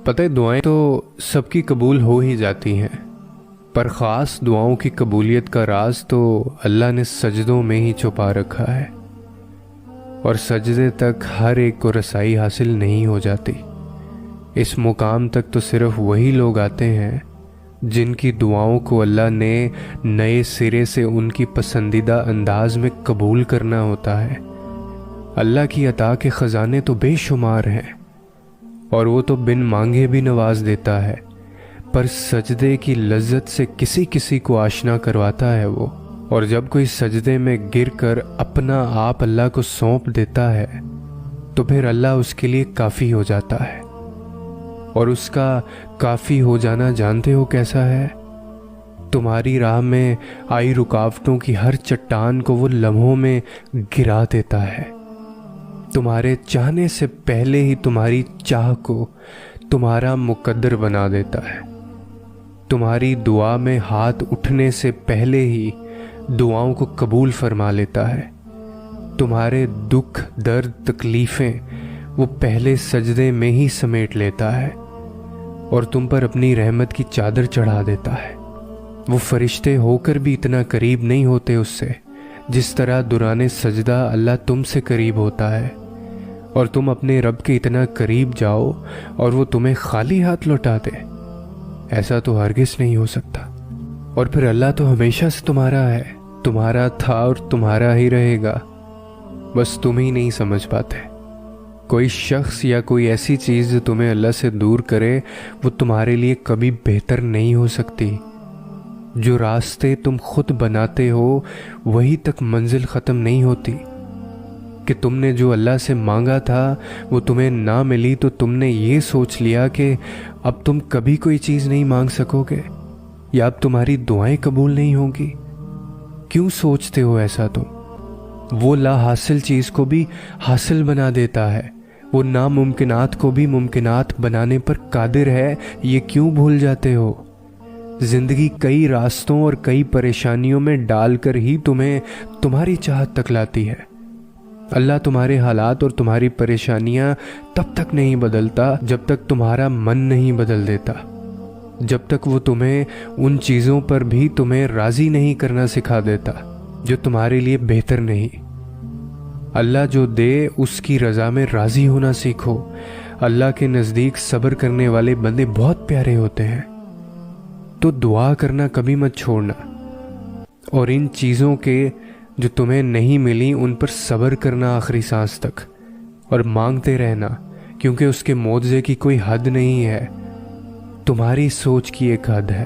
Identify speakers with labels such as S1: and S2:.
S1: پتہ ہے دعائیں تو سب کی قبول ہو ہی جاتی ہیں، پر خاص دعاؤں کی قبولیت کا راز تو اللہ نے سجدوں میں ہی چھپا رکھا ہے، اور سجدے تک ہر ایک کو رسائی حاصل نہیں ہو جاتی۔ اس مقام تک تو صرف وہی لوگ آتے ہیں جن کی دعاؤں کو اللہ نے نئے سرے سے ان کی پسندیدہ انداز میں قبول کرنا ہوتا ہے۔ اللہ کی عطا کے خزانے تو بے شمار ہیں، اور وہ تو بن مانگے بھی نواز دیتا ہے، پر سجدے کی لذت سے کسی کسی کو آشنا کرواتا ہے وہ، اور جب کوئی سجدے میں گر کر اپنا آپ اللہ کو سونپ دیتا ہے تو پھر اللہ اس کے لیے کافی ہو جاتا ہے۔ اور اس کا کافی ہو جانا جانتے ہو کیسا ہے؟ تمہاری راہ میں آئی رکاوٹوں کی ہر چٹان کو وہ لمحوں میں گرا دیتا ہے، تمہارے چاہنے سے پہلے ہی تمہاری چاہ کو تمہارا مقدر بنا دیتا ہے، تمہاری دعا میں ہاتھ اٹھنے سے پہلے ہی دعاؤں کو قبول فرما لیتا ہے، تمہارے دکھ درد تکلیفیں وہ پہلے سجدے میں ہی سمیٹ لیتا ہے، اور تم پر اپنی رحمت کی چادر چڑھا دیتا ہے۔ وہ فرشتے ہو کر بھی اتنا قریب نہیں ہوتے اس سے جس طرح دوران سجدہ اللہ تم سے قریب ہوتا ہے، اور تم اپنے رب کے اتنا قریب جاؤ اور وہ تمہیں خالی ہاتھ لوٹا دے، ایسا تو ہرگز نہیں ہو سکتا۔ اور پھر اللہ تو ہمیشہ سے تمہارا ہے، تمہارا تھا اور تمہارا ہی رہے گا، بس تم ہی نہیں سمجھ پاتے۔ کوئی شخص یا کوئی ایسی چیز جو تمہیں اللہ سے دور کرے وہ تمہارے لیے کبھی بہتر نہیں ہو سکتی۔ جو راستے تم خود بناتے ہو وہی تک منزل ختم نہیں ہوتی، کہ تم نے جو اللہ سے مانگا تھا وہ تمہیں نہ ملی تو تم نے یہ سوچ لیا کہ اب تم کبھی کوئی چیز نہیں مانگ سکو گے، یا اب تمہاری دعائیں قبول نہیں ہوں گی۔ کیوں سوچتے ہو ایسا تم؟ وہ لا حاصل چیز کو بھی حاصل بنا دیتا ہے، وہ ناممکنات کو بھی ممکنات بنانے پر قادر ہے، یہ کیوں بھول جاتے ہو؟ زندگی کئی راستوں اور کئی پریشانیوں میں ڈال کر ہی تمہیں تمہاری چاہت تک لاتی ہے۔ اللہ تمہارے حالات اور تمہاری پریشانیاں تب تک نہیں بدلتا جب تک تمہارا من نہیں بدل دیتا، جب تک وہ تمہیں ان چیزوں پر بھی تمہیں راضی نہیں کرنا سکھا دیتا جو تمہارے لیے بہتر نہیں۔ اللہ جو دے اس کی رضا میں راضی ہونا سیکھو۔ اللہ کے نزدیک صبر کرنے والے بندے بہت پیارے ہوتے ہیں، تو دعا کرنا کبھی مت چھوڑنا، اور ان چیزوں کے جو تمہیں نہیں ملی ان پر صبر کرنا آخری سانس تک، اور مانگتے رہنا، کیونکہ اس کے معجزے کی کوئی حد نہیں ہے، تمہاری سوچ کی ایک حد ہے۔